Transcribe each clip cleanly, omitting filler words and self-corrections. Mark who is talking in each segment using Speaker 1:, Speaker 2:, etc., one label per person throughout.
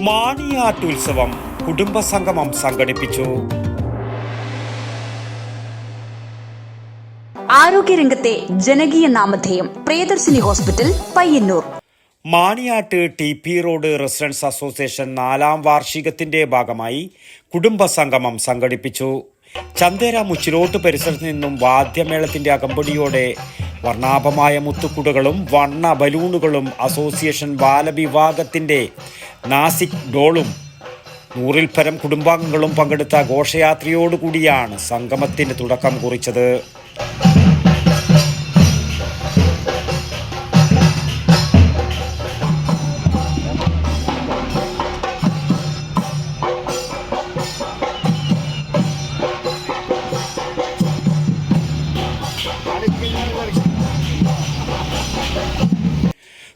Speaker 1: മാണിയാട്ടുത്സവം കുടുംബസംഗമം സംഘടിപ്പിച്ചു.
Speaker 2: ആരോഗ്യരംഗത്തെ ജനകീയ നാമധേയം Priyadarshini hospital Payyanur.
Speaker 1: Maniyat TP road residents association 4ാം വാർഷികത്തിന്റെ ഭാഗമായി കുടുംബസംഗമം സംഘടിപ്പിച്ചു. ചന്തേര മുച്ചിലോട്ട് പരിസരത്ത് നിന്നും വാദ്യമേളത്തിന്റെ അകമ്പടിയോടെ വർണ്ണാഭമായ മുത്തുക്കുടകളും വണ്ണ ബലൂണുകളും അസോസിയേഷൻ ബാലവിഭാഗത്തിന്റെ നാസിക് ഡോളും 100-ൽ പരം കുടുംബാംഗങ്ങളും പങ്കെടുത്ത ഘോഷയാത്രയോടുകൂടിയാണ് സംഗമത്തിന് തുടക്കം കുറിച്ചത്.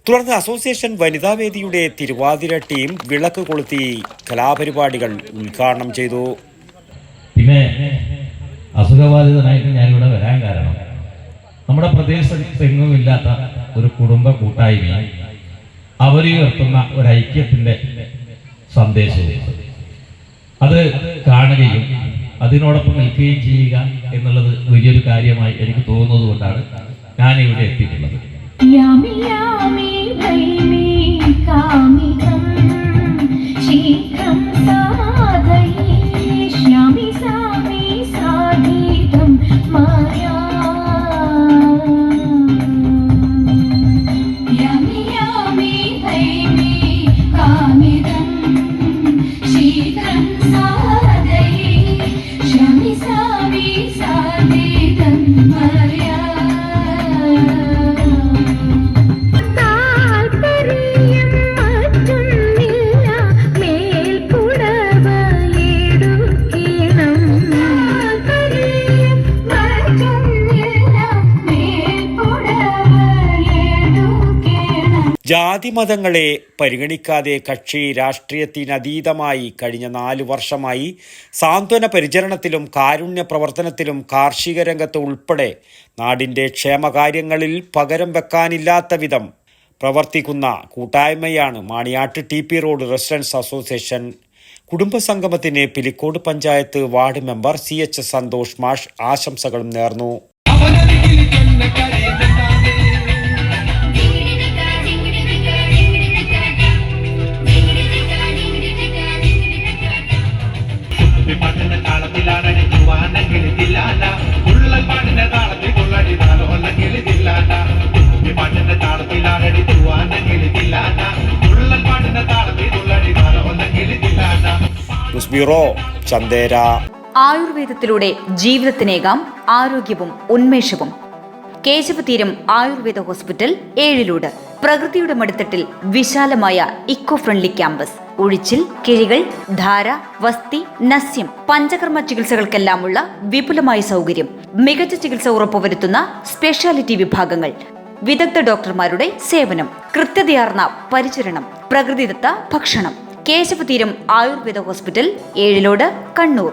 Speaker 1: തുടർന്ന് അസോസിയേഷൻ വനിതാവേദിയുടെ തിരുവാതിര ടീം വിളക്ക് കൊളുത്തി കലാപരിപാടികൾ ഉദ്ഘാടനം ചെയ്തു.
Speaker 3: പിന്നെ അസുഖബാധിതനായിട്ട് ഞാനിവിടെ വരാൻ കാരണം നമ്മുടെ പ്രദേശത്തെങ്ങും ഇല്ലാത്ത ഒരു കുടുംബ കൂട്ടായ്മ അവരുയർത്തുന്ന ഒരു ഐക്യത്തിന്റെ സന്ദേശവും അത് കാണുകയും അതിനോടൊപ്പം നിൽക്കുകയും ചെയ്യുക എന്നുള്ളത് വലിയൊരു കാര്യമായി എനിക്ക് തോന്നുന്നത് കൊണ്ടാണ് ഞാനിവിടെ എത്തിയിട്ടുള്ളത്.
Speaker 4: यामि यामि भैमि कामितं शीघ्रं साधयिष्यामि सामि साधितं मया. यामि यामि भैमि कामितं शीघ्रं साधयिष्यामि सामि साधितं मया.
Speaker 1: ജാതിമതങ്ങളെ പരിഗണിക്കാതെ കക്ഷി രാഷ്ട്രീയത്തിനതീതമായി കഴിഞ്ഞ 4 വർഷമായി സാന്ത്വന പരിചരണത്തിലും കാരുണ്യ പ്രവർത്തനത്തിലും കാർഷിക രംഗത്ത് ഉൾപ്പെടെ നാടിൻ്റെ ക്ഷേമകാര്യങ്ങളിൽ പകരം വെക്കാനില്ലാത്ത വിധം പ്രവർത്തിക്കുന്ന കൂട്ടായ്മയാണ് Maniyat TP road residents association. കുടുംബസംഗമത്തിന് Pilicode panchayat ward member CH Santhosh മാഷ് ആശംസകളും നേർന്നു. ബ്യൂറോ ചന്തേര.
Speaker 2: ആയുർവേദത്തിലൂടെ ജീവിതത്തിനേകാം ആരോഗ്യവും ഉന്മേഷവും. കേശവതീരം ആയുർവേദ ഹോസ്പിറ്റൽ 7-ലൂട്. പ്രകൃതിയുടെ മടിത്തട്ടിൽ വിശാലമായ ഇക്കോ ഫ്രണ്ട്ലി ക്യാമ്പസ്. ഒഴിച്ചിൽ, കിഴികൾ, ധാര, വസ്തി, നസ്യം, പഞ്ചകർമ്മ ചികിത്സകൾക്കെല്ലാമുള്ള വിപുലമായ സൗകര്യം. മികച്ച ചികിത്സ ഉറപ്പുവരുത്തുന്ന സ്പെഷ്യാലിറ്റി വിഭാഗങ്ങൾ. വിദഗ്ധ ഡോക്ടർമാരുടെ സേവനം. കൃത്യതയാർന്ന പരിചരണം. പ്രകൃതിദത്ത ഭക്ഷണം. കേശവതീരം ആയുർവേദ ഹോസ്പിറ്റൽ 7-ലോട്, കണ്ണൂർ.